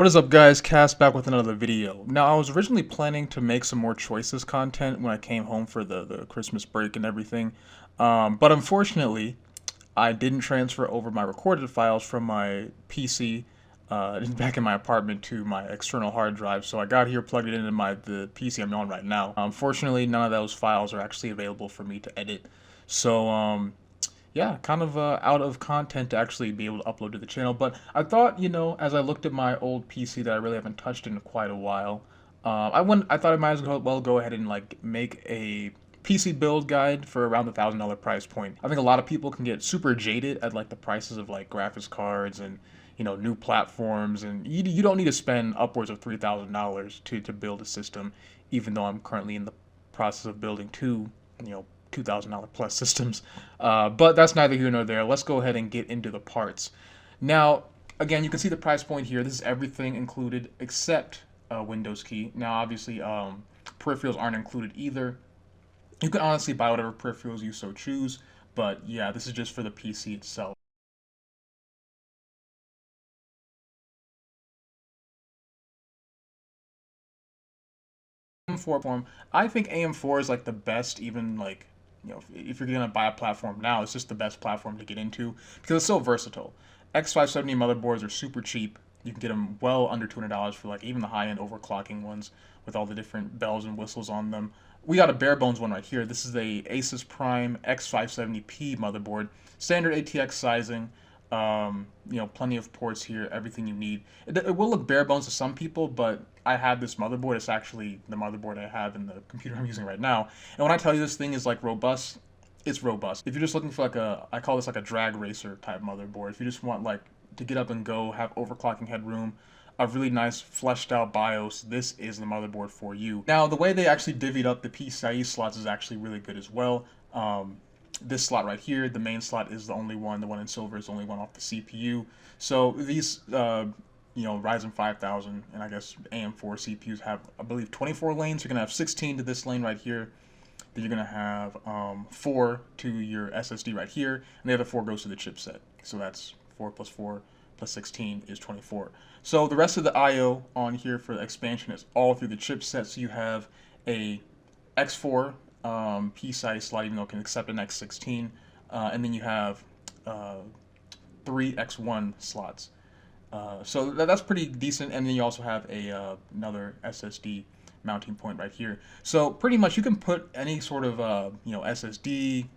What is up, guys? C.A.S.T back with another video. Now, I was originally planning to make some more choices content when I came home for the Christmas break and everything, but unfortunately, I didn't transfer over my recorded files from my PC back in my apartment to my external hard drive. So I got here, plugged it into the PC I'm on right now. Unfortunately, none of those files are actually available for me to edit. So yeah, kind of out of content to actually be able to upload to the channel. But I thought, as I looked at my old PC that I really haven't touched in quite a while, I thought I might as well go ahead and like make a PC build guide for around the $1,000 price point. I think a lot of people can get super jaded at like the prices of like graphics cards and new platforms, and you don't need to spend upwards of $3,000 to build a system. Even though I'm currently in the process of building two, $2,000 plus systems. But that's neither here nor there. Let's go ahead and get into the parts. Now, again, you can see the price point here. This is everything included except Windows key. Now, obviously, peripherals aren't included either. You can honestly buy whatever peripherals you so choose, but yeah, this is just for the PC itself. AM4 form, I think AM4 is like the best, even like, if you're gonna buy a platform now, it's just the best platform to get into because it's so versatile. X570 motherboards are super cheap. You can get them well under $200 for like even the high-end overclocking ones with all the different bells and whistles on them. We got a bare bones one right here. This is a Asus Prime X570P motherboard, standard ATX sizing. Plenty of ports here, everything you need. It will look bare bones to some people, but I have this motherboard. It's actually the motherboard I have in the computer I'm using right now. And when I tell you this thing is like robust, it's robust. If you're just looking for like I call this like a drag racer type motherboard. If you just want like to get up and go, have overclocking headroom, a really nice fleshed out BIOS, this is the motherboard for you. Now, the way they actually divvied up the PCIe slots is actually really good as well. This slot right here, the main slot is the only one. The one in silver is the only one off the CPU. So these, Ryzen 5000 and I guess AM4 CPUs have, I believe, 24 lanes. You're gonna have 16 to this lane right here. Then you're gonna have 4 to your SSD right here, and the other 4 goes to the chipset. So that's 4 plus 4 plus 16 is 24. So the rest of the I/O on here for the expansion is all through the chipset. So you have a X4 PCIe slot, even though it can accept an X16, and then you have 3 X1 slots. So that's pretty decent, and then you also have another SSD mounting point right here. So pretty much you can put any sort of SSD,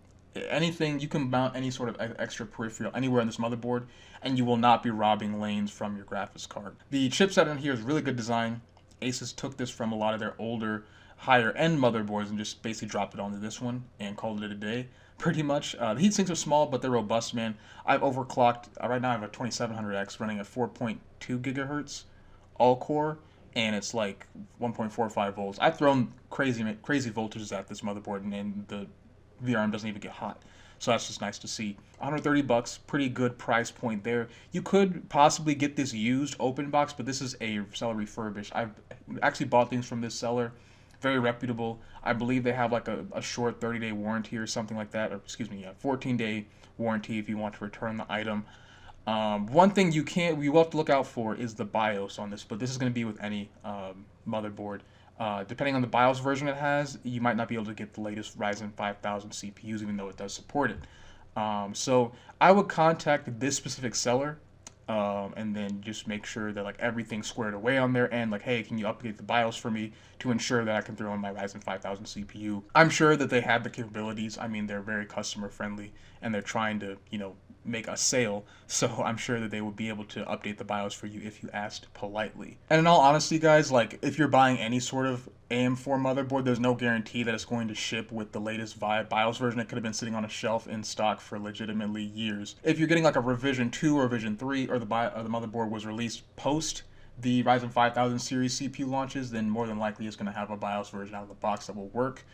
anything. You can mount any sort of extra peripheral anywhere on this motherboard, and you will not be robbing lanes from your graphics card. The chipset in here is really good design. Asus took this from a lot of their older higher end motherboards and just basically dropped it onto this one and called it a day. Pretty much. The heat sinks are small, but they're robust, man. I've overclocked. Right now I have a 2700X running at 4.2 gigahertz all core, and it's like 1.45 volts. I've thrown crazy voltages at this motherboard, and the VRM doesn't even get hot. So that's just nice to see. 130 bucks, pretty good price point there. You could possibly get this used open box, but this is a seller refurbished. I've actually bought things from this seller, very reputable. I believe they have like a short 30-day warranty or something like that, or excuse me, a 14-day warranty if you want to return the item. One thing we will have to look out for is the BIOS on this, but this is going to be with any motherboard. Depending on the BIOS version it has, you might not be able to get the latest Ryzen 5000 CPUs, even though it does support it. So I would contact this specific seller, and then just make sure that like everything's squared away on their end. Like, hey, can you update the BIOS for me to ensure that I can throw in my Ryzen 5000 CPU? I'm sure that they have the capabilities. I mean, they're very customer friendly, and they're trying to, make a sale. So I'm sure that they would be able to update the BIOS for you if you asked politely. And in all honesty, guys, like if you're buying any sort of AM4 motherboard, there's no guarantee that it's going to ship with the latest BIOS version. It could have been sitting on a shelf in stock for legitimately years. If you're getting like a revision 2 or revision 3, or the motherboard was released post the Ryzen 5000 series CPU launches, then more than likely it's going to have a BIOS version out of the box that will work.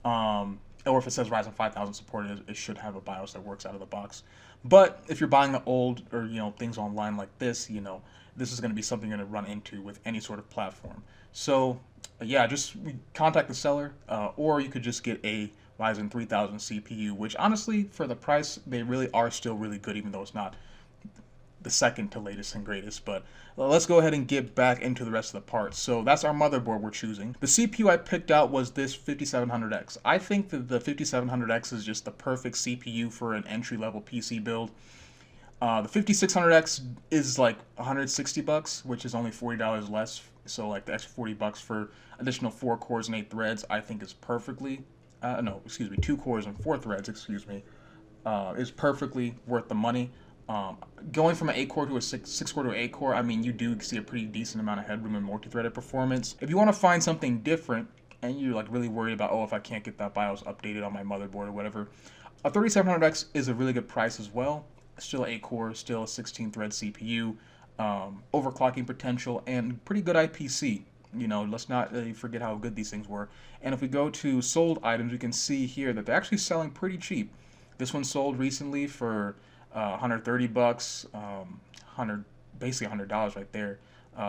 Or if it says Ryzen 5000 supported, it should have a BIOS that works out of the box. But if you're buying the old or things online like this, this is going to be something you're going to run into with any sort of platform. So yeah, just contact the seller, or you could just get a Ryzen 3000 CPU, which honestly, for the price, they really are still really good, even though it's not the second to latest and greatest. But let's go ahead and get back into the rest of the parts. So that's our motherboard we're choosing. The CPU I picked out was this 5700X. I think that the 5700X is just the perfect CPU for an entry level PC build. The 5600X is like 160 bucks, which is only $40 less. So like the extra 40 bucks for additional 4 cores and 8 threads, I think is perfectly, no, excuse me, 2 cores and 4 threads, excuse me, is perfectly worth the money. Um, Going from an 8 core to a 6 core to an 8 core, I mean, you do see a pretty decent amount of headroom and multi-threaded performance. If you want to find something different and you're like really worried about, oh, if I can't get that BIOS updated on my motherboard or whatever, a 3700X is a really good price as well. Still 8 core, still a 16 thread CPU, overclocking potential, and pretty good IPC. You know, let's not forget how good these things were. And if we go to sold items, we can see here that they're actually selling pretty cheap. This one sold recently for 130 bucks, 100, basically $100 right there.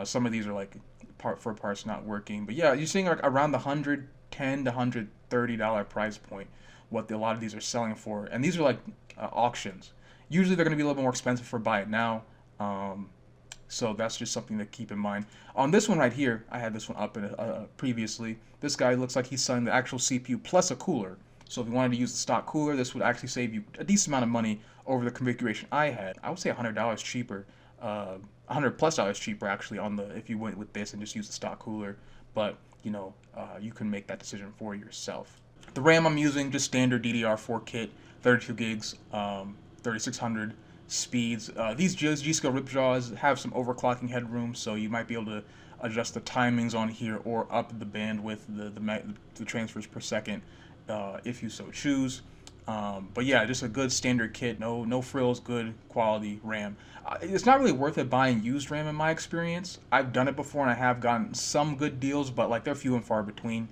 Some of these are like part for parts not working, but yeah, you're seeing like around the $110 to $130 price point. A lot of these are selling for, and these are like auctions. Usually they're going to be a little bit more expensive for buy it now. Um, so that's just something to keep in mind. On this one right here, I had this one up previously. This guy looks like he's selling the actual CPU plus a cooler. So if you wanted to use the stock cooler, this would actually save you a decent amount of money over the configuration I had. I would say $100 cheaper, $100+ cheaper actually on the if you went with this and just use the stock cooler. But you know, you can make that decision for yourself. The RAM I'm using just standard DDR4 kit, 32 gigs, 3600 speeds. These G-Skill ripjaws have some overclocking headroom, so you might be able to adjust the timings on here or up the bandwidth, the transfers per second, if you so choose. But yeah, just a good standard kit, no frills, good quality RAM. It's not really worth it buying used RAM in my experience. I've done it before and I have gotten some good deals, but like they're few and far between.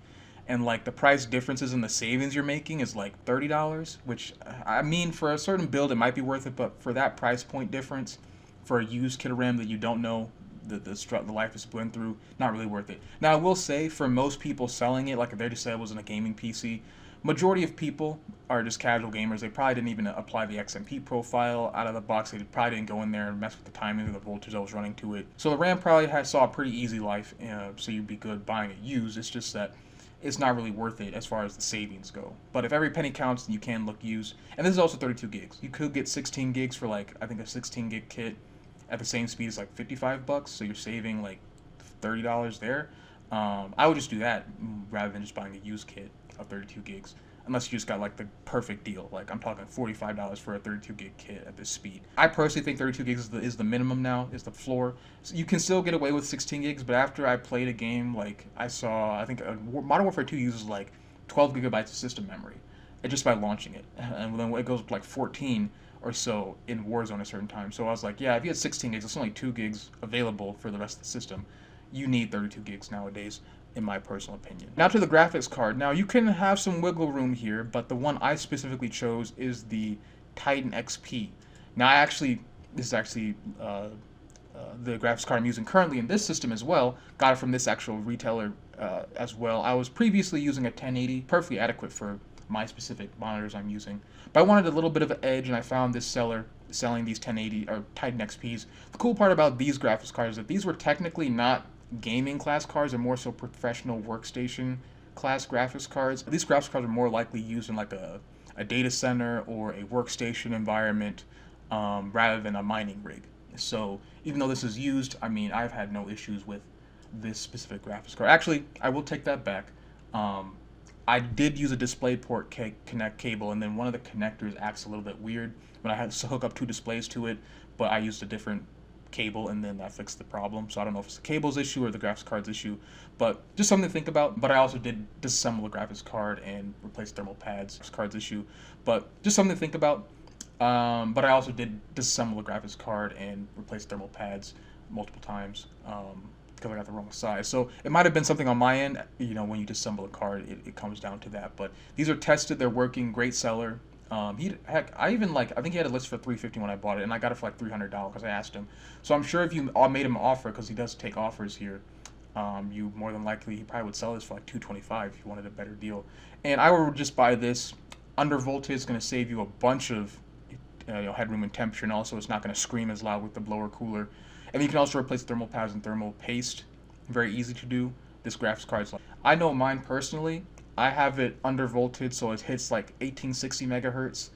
And like the price differences in the savings you're making is like $30, which I mean for a certain build it might be worth it, but for that price point difference, for a used kit of RAM that you don't know the life it's went through, not really worth it. Now I will say for most people selling it, like if they just said it wasn't a gaming PC, majority of people are just casual gamers. They probably didn't even apply the XMP profile out of the box. They probably didn't go in there and mess with the timing or the voltage I was running to it. So the RAM probably saw a pretty easy life, so you'd be good buying it used. It's just that it's not really worth it as far as the savings go. But if every penny counts, then you can look used. And this is also 32 gigs. You could get 16 gigs for like, I think a 16 gig kit at the same speed is like 55 bucks. So you're saving like $30 there. I would just do that rather than just buying a used kit of 32 gigs. Unless you just got like the perfect deal. Like I'm talking $45 for a 32 gig kit at this speed. I personally think 32 gigs is the minimum now, is the floor. So you can still get away with 16 gigs, but after I played a game, like I saw, I think Modern Warfare 2 uses like 12 gigabytes of system memory, just by launching it. And then it goes up to like 14 or so in Warzone at a certain time. So I was like, yeah, if you had 16 gigs, it's only 2 gigs available for the rest of the system. You need 32 gigs nowadays, in my personal opinion. Now to the graphics card. Now you can have some wiggle room here, but the one I specifically chose is the Titan XP. Now this is actually the graphics card I'm using currently in this system as well. Got it from this actual retailer as well. I was previously using a 1080, perfectly adequate for my specific monitors I'm using. But I wanted a little bit of an edge, and I found this seller selling these 1080 or Titan XPs. The cool part about these graphics cards is that these were technically not gaming class cards, are more so professional workstation class graphics cards. These graphics cards are more likely used in like a data center or a workstation environment rather than a mining rig. So even though this is used, I mean, I've had no issues with this specific graphics card. Actually, I will take that back. I did use a DisplayPort connect cable, and then one of the connectors acts a little bit weird when I had to hook up 2 displays to it, but I used a different cable, and then that fixed the problem. So I don't know if it's the cable's issue or the graphics card's issue, but just something to think about. But I also did disassemble the graphics card and replace thermal pads. Card's issue, but just something to think about. But I also did disassemble the graphics card and replace thermal pads multiple times because I got the wrong size. So it might have been something on my end. You know, when you disassemble a card, it comes down to that. But these are tested; they're working. Great seller. I think he had a list for $350 when I bought it, and I got it for like $300 because I asked him. So I'm sure if you all made him an offer, because he does take offers here, you more than likely he probably would sell this for like $225 if you wanted a better deal. And I would just buy this. Under voltage is going to save you a bunch of headroom and temperature, and also it's not going to scream as loud with the blower cooler. And you can also replace thermal pads and thermal paste. Very easy to do. This graphics card is like, I know mine personally. I have it undervolted, so it hits like 1860 megahertz,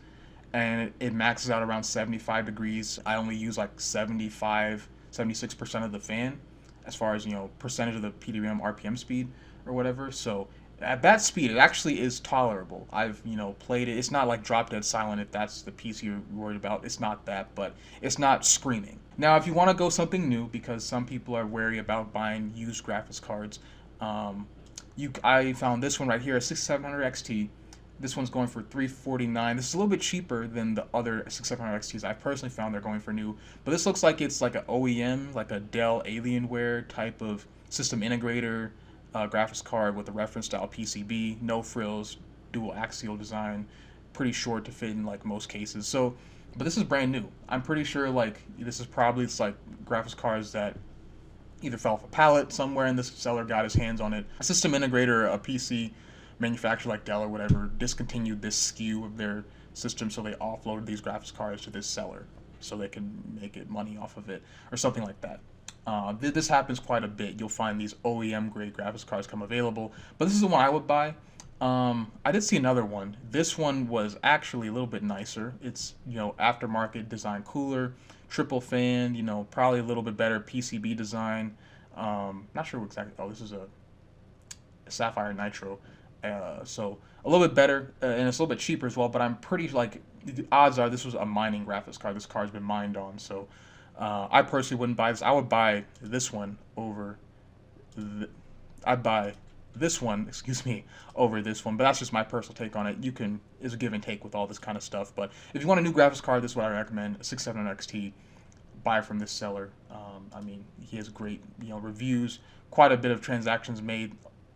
and it maxes out around 75 degrees. I only use like 75, 76% of the fan as far as, percentage of the PWM RPM speed or whatever. So at that speed, it actually is tolerable. I've, played it. It's not like drop dead silent if that's the piece you're worried about. It's not that, but it's not screaming. Now, if you want to go something new, because some people are wary about buying used graphics cards, I found this one right here, a 6700 XT. This one's going for $349. This is a little bit cheaper than the other 6700 XTs I personally found they're going for new. But this looks like it's like an OEM, like a Dell Alienware type of system integrator graphics card with a reference style PCB, no frills, dual axial design, pretty short to fit in like most cases. So, but this is brand new. I'm pretty sure like this is probably it's like graphics cards that either fell off a pallet somewhere and this seller got his hands on it. A system integrator, a PC manufacturer like Dell or whatever, discontinued this SKU of their system, so they offloaded these graphics cards to this seller so they can make it money off of it or something like that. This happens quite a bit. You'll find these OEM grade graphics cards come available, but this is the one I would buy. I did see another one. This one was actually a little bit nicer. It's, aftermarket design cooler, triple fan, probably a little bit better PCB design. Not sure what exactly. Oh, this is a Sapphire Nitro. So a little bit better, and it's a little bit cheaper as well. But I'm pretty like the odds are this was a mining graphics card. This card's been mined on, so I personally wouldn't buy this. I would buy this one over. I'd buy this one, excuse me, over this one. But that's just my personal take on it. It's a give and take with all this kind of stuff. But if you want a new graphics card, this is what I recommend: a 6700 XT. Buy from this seller. I mean, he has great, reviews. Quite a bit of transactions made,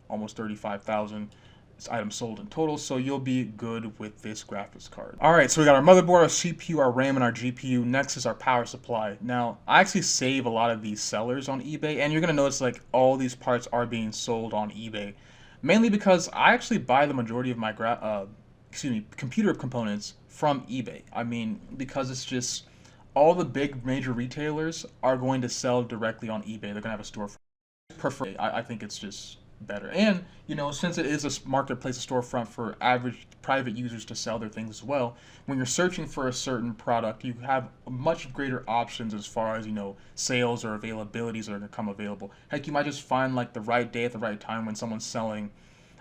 almost 35,000 items sold in total, so you'll be good with this graphics card. Alright, so we got our motherboard, our CPU, our RAM, and our GPU. Next is our power supply. Now, I actually save a lot of these sellers on eBay, and you're going to notice like all these parts are being sold on eBay. Mainly because I actually buy the majority of my computer components from eBay. I mean, because it's just all the big major retailers are going to sell directly on eBay. They're going to have a store. I think it's just better. And, since it is a marketplace, a storefront for average private users to sell their things as well, when you're searching for a certain product, you have much greater options as far as, sales or availabilities that are going to come available. Heck, you might just find like the right day at the right time when someone's selling,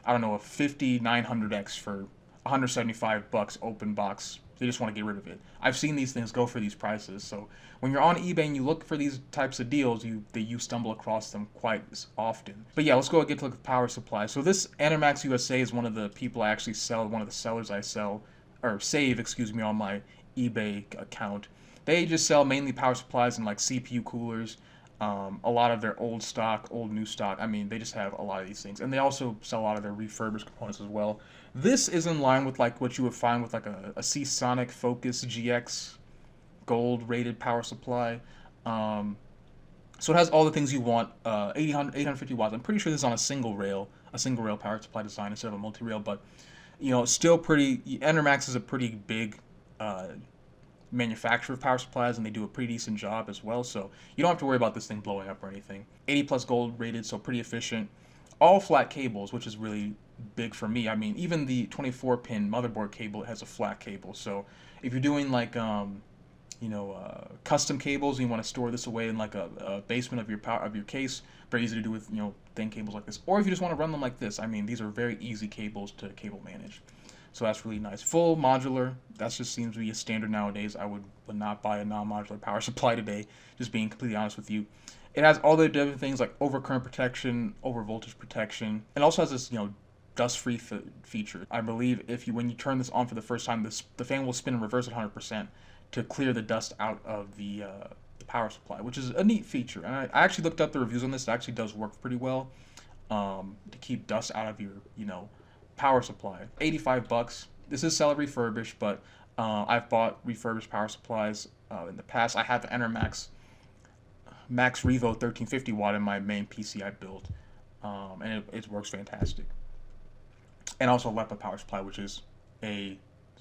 I don't know, a 5900X for 175 bucks open box. They just want to get rid of it. I've seen these things go for these prices. So when you're on eBay and you look for these types of deals, you stumble across them quite often. But yeah, let's go and get to look at the power supply. So this Enermax USA is one of the people I actually sell, one of the sellers I sell, or save, excuse me, on my eBay account. They just sell mainly power supplies and like CPU coolers, a lot of their old stock, old new stock. I mean, they just have a lot of these things. And they also sell a lot of their refurbished components as well. This is in line with like what you would find with like a Seasonic Focus GX gold rated power supply. So it has all the things you want. 850 watts. I'm pretty sure this is on a single rail power supply design instead of a multi-rail. But still pretty. Enermax is a pretty big manufacturer of power supplies, and they do a pretty decent job as well. So you don't have to worry about this thing blowing up or anything. 80 plus gold rated, so pretty efficient. All flat cables, which is really big for me. I mean, even the 24-pin motherboard cable has a flat cable. So if you're doing like custom cables, and you want to store this away in like a basement of your case, very easy to do with thin cables like this. Or if you just want to run them like this, I mean, these are very easy cables to cable manage. So that's really nice. Full modular. That just seems to be a standard nowadays. I would not buy a non-modular power supply today, just being completely honest with you. It has all the different things like overcurrent protection, over voltage protection. It also has this, dust-free feature. I believe when you turn this on for the first time, the fan will spin in reverse at 100% to clear the dust out of the power supply, which is a neat feature. And I actually looked up the reviews on this. It actually does work pretty well to keep dust out of your, power supply. 85 bucks. This is seller refurbished, but I've bought refurbished power supplies in the past. I have the Enermax Max Revo 1350 watt in my main PC I built, and it works fantastic. And also LEPA power supply, which is a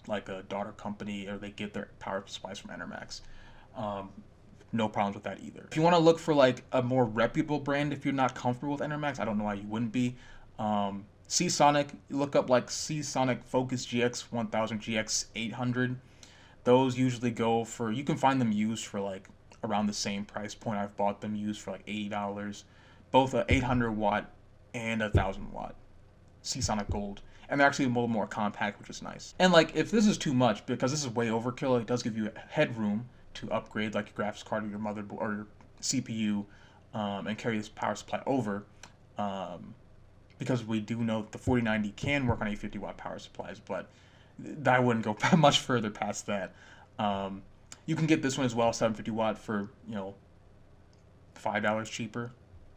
like a daughter company or they get their power supplies from Enermax. Um, no problems with that either. If you want to look for like a more reputable brand, if you're not comfortable with Enermax, I don't know why you wouldn't be. Seasonic, look up like Seasonic Focus GX 1000, GX 800. Those usually go for, you can find them used for like around the same price point. I've bought them used for like $80, both a 800 watt and a 1000 watt Seasonic Gold. And they're actually a little more compact, which is nice. And like, if this is too much, because this is way overkill, it does give you headroom to upgrade like your graphics card or your motherboard or your CPU, and carry this power supply over. Um, because we do know that the 4090 can work on 850 watt power supplies, but I wouldn't go much further past that. Um, you can get this one as well, 750 watt for $5 cheaper,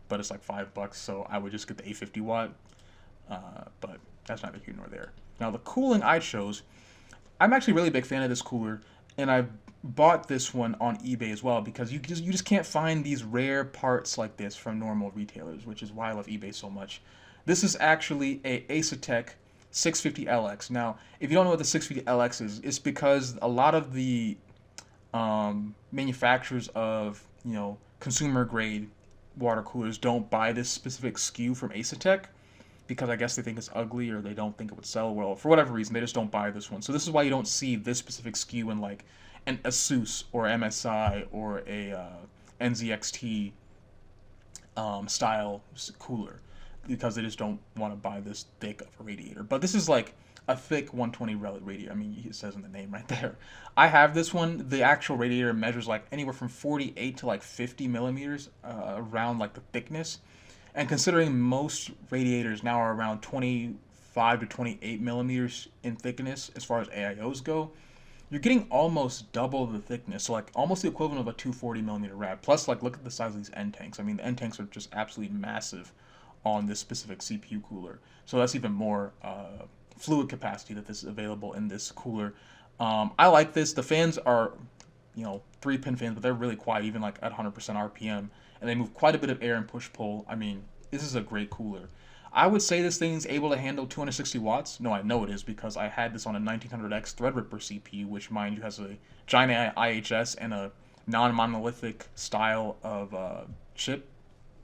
but it's like $5. So I would just get the 850 watt. But that's neither here nor there. Now the cooling I chose, I'm actually a really big fan of this cooler, and I bought this one on eBay as well because you just can't find these rare parts like this from normal retailers, which is why I love eBay so much. This is actually a Asetek 650LX. Now, if you don't know what the 650LX is, it's because a lot of the manufacturers of consumer grade water coolers don't buy this specific SKU from Asetek because I guess they think it's ugly or they don't think it would sell well. For whatever reason, they just don't buy this one. So this is why you don't see this specific SKU in like an Asus or MSI or a NZXT style cooler because they just don't want to buy this thick of a radiator. But this is like a thick 120 relic radiator. I mean, it says in the name right there. I have this one. The actual radiator measures like anywhere from 48 to like 50 millimeters around like the thickness. And considering most radiators now are around 25 to 28 millimeters in thickness as far as AIOs go, you're getting almost double the thickness. So like almost the equivalent of a 240 millimeter rad. Plus, like, look at the size of these end tanks. I mean, the end tanks are just absolutely massive on this specific CPU cooler. So that's even more fluid capacity that this is available in this cooler. I like this. The fans are, 3-pin fans, but they're really quiet, even like at 100% RPM. And they move quite a bit of air and push-pull. I mean, this is a great cooler. I would say this thing's able to handle 260 watts. No, I know it is because I had this on a 1900X Threadripper CPU, which, mind you, has a giant IHS and a non-monolithic style of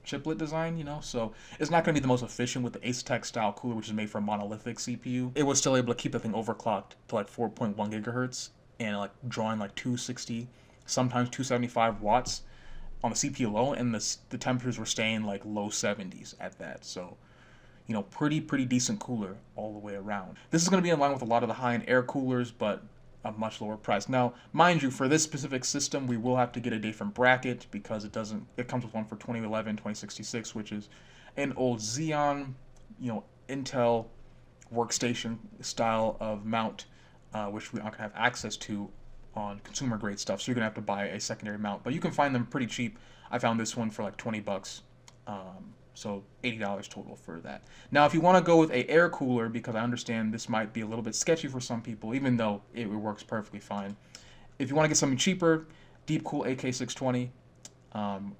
chiplet design, so it's not going to be the most efficient with the Asetek style cooler, which is made for a monolithic CPU. It was still able to keep the thing overclocked to like 4.1 gigahertz and like drawing like 260, sometimes 275 watts on the CPU alone, and the temperatures were staying like low 70s at that. So, pretty decent cooler all the way around. This is going to be in line with a lot of the high-end air coolers, but a much lower price. Now, mind you, for this specific system, we will have to get a different bracket because it comes with one for 2011, 2066, which is an old Xeon, Intel workstation style of mount, which we aren't going to have access to on consumer grade stuff. So you're going to have to buy a secondary mount, but you can find them pretty cheap. I found this one for like $20. So $80 total for that. Now, if you want to go with a air cooler, because I understand this might be a little bit sketchy for some people, even though it works perfectly fine. If you want to get something cheaper, Deepcool AK620,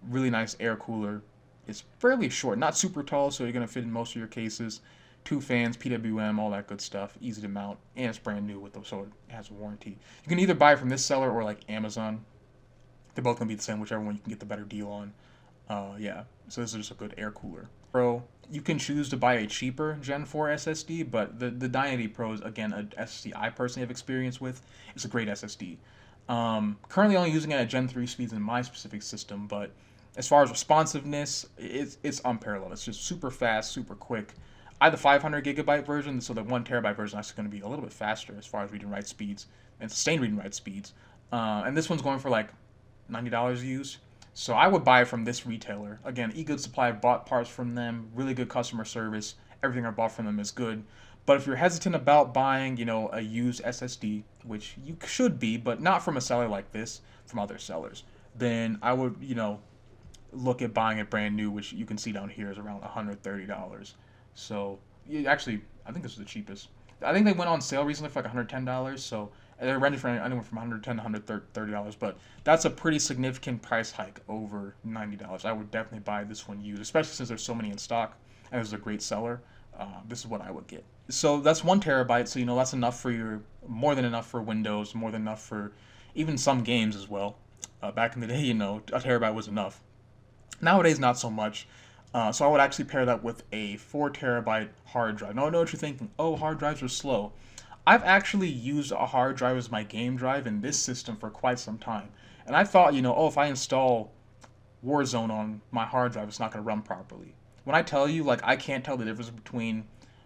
really nice air cooler. It's fairly short, not super tall, so you're going to fit in most of your cases. 2 fans, PWM, all that good stuff, easy to mount, and it's brand new so it has a warranty. You can either buy it from this seller or like Amazon. They're both going to be the same, whichever one you can get the better deal on. So this is just a good air cooler. Pro, you can choose to buy a cheaper Gen 4 SSD, but the 980 Pro is, again, a SSD I personally have experience with. It's a great SSD. Currently only using it at Gen 3 speeds in my specific system, but as far as responsiveness, it's unparalleled. It's just super fast, super quick. I have the 500 gigabyte version, so the 1 terabyte version is going to be a little bit faster as far as read and write speeds and sustained read and write speeds. And this one's going for like $90 used. So I would buy it from this retailer. Again, eGood Supply, I've bought parts from them, really good customer service. Everything I bought from them is good. But if you're hesitant about buying, a used SSD, which you should be, but not from a seller like this, from other sellers, then I would, look at buying it brand new, which you can see down here is around $130. So, actually, I think this is the cheapest. I think they went on sale recently for like $110, so they're ranging from anywhere from $110 to $130, but that's a pretty significant price hike over $90. I would definitely buy this one used, especially since there's so many in stock, and it's a great seller. this is what I would get. So that's 1 terabyte. So that's enough for more than enough for Windows, more than enough for even some games as well. Back in the day, a terabyte was enough. Nowadays, not so much. So I would actually pair that with a 4 terabyte hard drive. Now I know what you're thinking. Oh, hard drives are slow. I've actually used a hard drive as my game drive in this system for quite some time. And I thought, oh, if I install Warzone on my hard drive, it's not going to run properly. When I tell you, like, I can't tell the difference between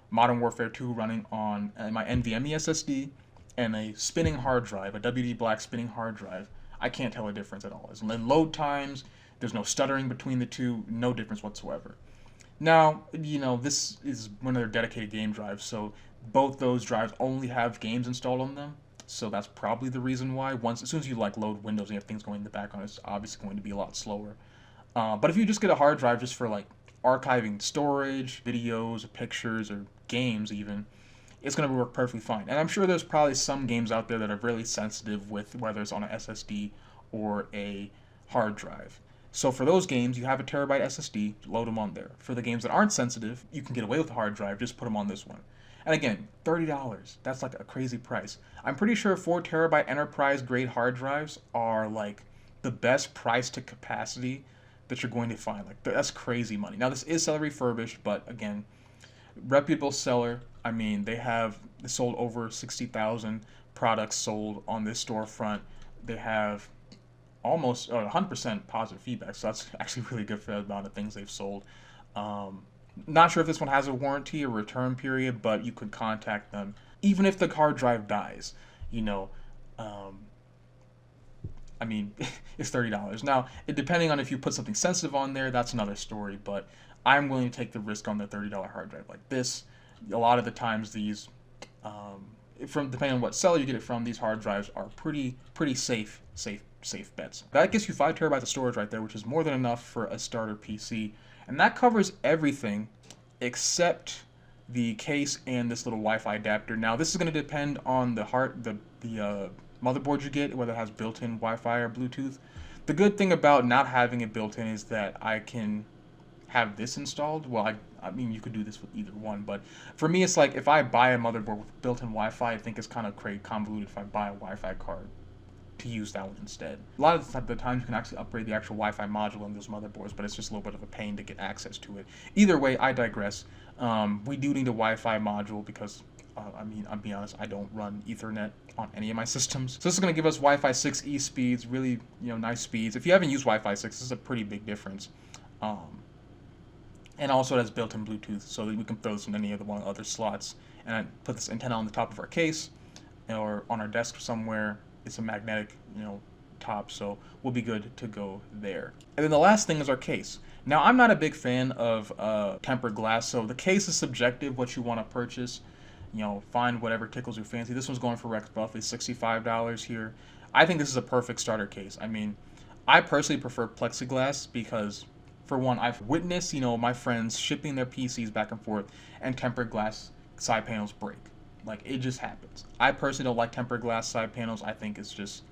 Modern Warfare 2 running on my NVMe SSD and a spinning hard drive, a WD Black spinning hard drive, I can't tell a difference at all. In load times, there's no stuttering between the two, no difference whatsoever. Now, this is one of their dedicated game drives, so both those drives only have games installed on them. So that's probably the reason why. As soon as you load Windows and you have things going in the background, it's obviously going to be a lot slower. But if you just get a hard drive just for archiving storage, videos, or pictures, or games even, it's going to work perfectly fine. And I'm sure there's probably some games out there that are really sensitive with whether it's on an SSD or a hard drive. So for those games, you have a terabyte SSD, load them on there. For the games that aren't sensitive, you can get away with a hard drive, just put them on this one. And again, $30. That's like a crazy price. I'm pretty sure 4 terabyte enterprise grade hard drives are like the best price to capacity that you're going to find. Like, that's crazy money. Now, this is seller refurbished, but again, reputable seller. I mean, they sold over 60,000 products sold on this storefront. They have almost 100% positive feedback, so that's actually really good for the amount of things they've sold. Not sure if this one has a warranty or return period, but you could contact them even if the hard drive dies. I mean, it's $30. Now, depending on if you put something sensitive on there, that's another story, but I'm willing to take the risk on the $30 hard drive like this. A lot of the times these, depending on what seller you get it from, these hard drives are pretty safe bets. That gets you 5 terabytes of storage right there, which is more than enough for a starter PC. And that covers everything except the case and this little Wi-Fi adapter. Now, this is going to depend on the motherboard you get, whether it has built-in Wi-Fi or Bluetooth. The good thing about not having it built in is that I can have this installed. Well, I mean, you could do this with either one, but for me, it's like if I buy a motherboard with built-in Wi-Fi, I think it's kind of convoluted if I buy a Wi-Fi card to use that one instead. A lot of the times you can actually upgrade the actual Wi-Fi module in those motherboards, but it's just a little bit of a pain to get access to it. Either way, I digress. We do need a Wi-Fi module because I'll be honest, I don't run Ethernet on any of my systems. So this is going to give us Wi-Fi 6E speeds, really, nice speeds. If you haven't used Wi-Fi 6, this is a pretty big difference. And also it has built-in Bluetooth, so that we can throw this in any of the other slots. And I put this antenna on the top of our case, or on our desk somewhere. It's a magnetic, top, so we'll be good to go there. And then the last thing is our case. Now, I'm not a big fan of tempered glass, so the case is subjective, what you want to purchase. Find whatever tickles your fancy. This one's going for roughly $65 here. I think this is a perfect starter case. I mean, I personally prefer plexiglass because, for one, I've witnessed, my friends shipping their PCs back and forth and tempered glass side panels break. Like, it just happens. I personally don't like tempered glass side panels. I think it's just,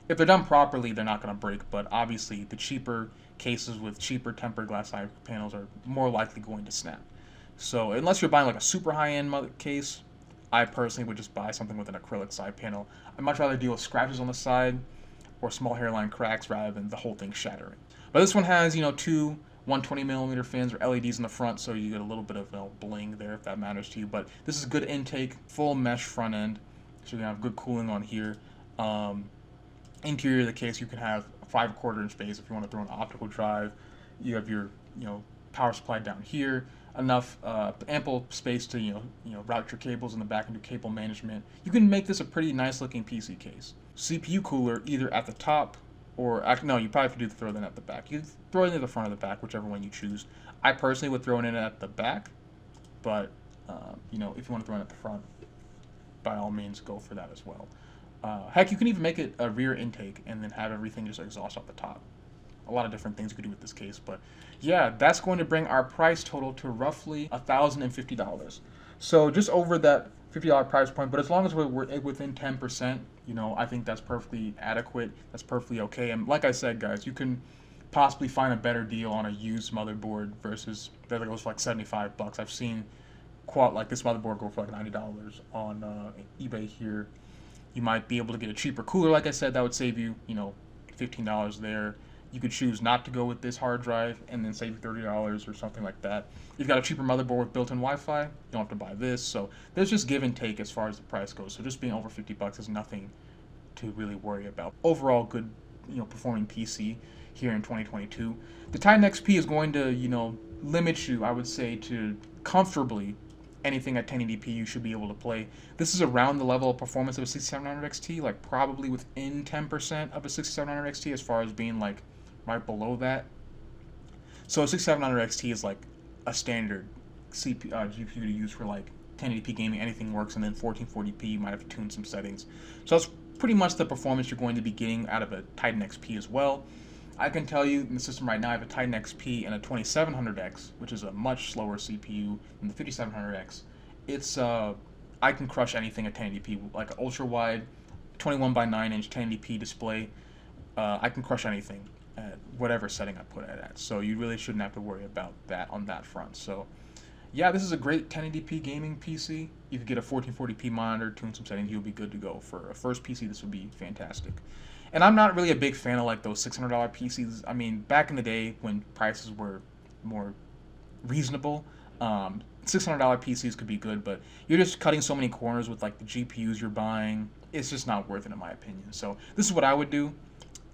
if they're done properly, they're not going to break. But obviously, the cheaper cases with cheaper tempered glass side panels are more likely going to snap. So unless you're buying like a super high-end case, I personally would just buy something with an acrylic side panel. I'd much rather deal with scratches on the side or small hairline cracks rather than the whole thing shattering. But this one has, two 120mm fins or LEDs in the front, so you get a little bit of bling there if that matters to you. But this is good intake, full mesh front end, so you can have good cooling on here. Interior of the case, you can have a 5/4 inch base if you want to throw an optical drive. You have your power supply down here, enough ample space to route your cables in the back and do cable management. You can make this a pretty nice looking PC case. CPU cooler either at the top, or no, you probably have to throw that at the back. You throw it in the front or the back, whichever one you choose. I personally would throw it in at the back, but if you want to throw it at the front, by all means, go for that as well. Heck, you can even make it a rear intake and then have everything just exhaust off the top. A lot of different things you could do with this case, but yeah, that's going to bring our price total to roughly $1,050. So just over that $50 price point, but as long as we're within 10%, I think that's perfectly adequate. That's perfectly okay. And like I said, guys, you can possibly find a better deal on a used motherboard versus that goes for like $75. I've seen like this motherboard go for like $90 on eBay here. You might be able to get a cheaper cooler, like I said, that would save you, $15 there. You could choose not to go with this hard drive and then save you $30 or something like that. You've got a cheaper motherboard with built-in Wi-Fi. You don't have to buy this, so there's just give and take as far as the price goes. So just being over $50 is nothing to really worry about. Overall, good, performing PC here in 2022. The Titan XP is going to, limit you, I would say, to comfortably anything at 1080p you should be able to play. This is around the level of performance of a 6700 XT, like probably within 10% of a 6700 XT as far as being like right below that. So a 6700 XT is like a standard GPU to use for like 1080p gaming. Anything works, and then 1440p you might have to tune some settings. So that's pretty much the performance you're going to be getting out of a Titan XP as well. I can tell you in the system right now I have a Titan XP and a 2700X, which is a much slower CPU than the 5700X. It's I can crush anything at 1080p, like an ultra wide 21 by 9 inch 1080p display. I can crush anything at whatever setting I put it at. So you really shouldn't have to worry about that on that front. So yeah, this is a great 1080p gaming PC. You could get a 1440p monitor, tune some settings, you'll be good to go. For a first PC, this would be fantastic. And I'm not really a big fan of like those $600 PCs. I mean, back in the day when prices were more reasonable, $600 PCs could be good, but you're just cutting so many corners with like the GPUs you're buying. It's just not worth it in my opinion. So this is what I would do.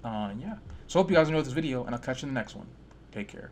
Yeah. So hope you guys enjoyed this video, and I'll catch you in the next one. Take care.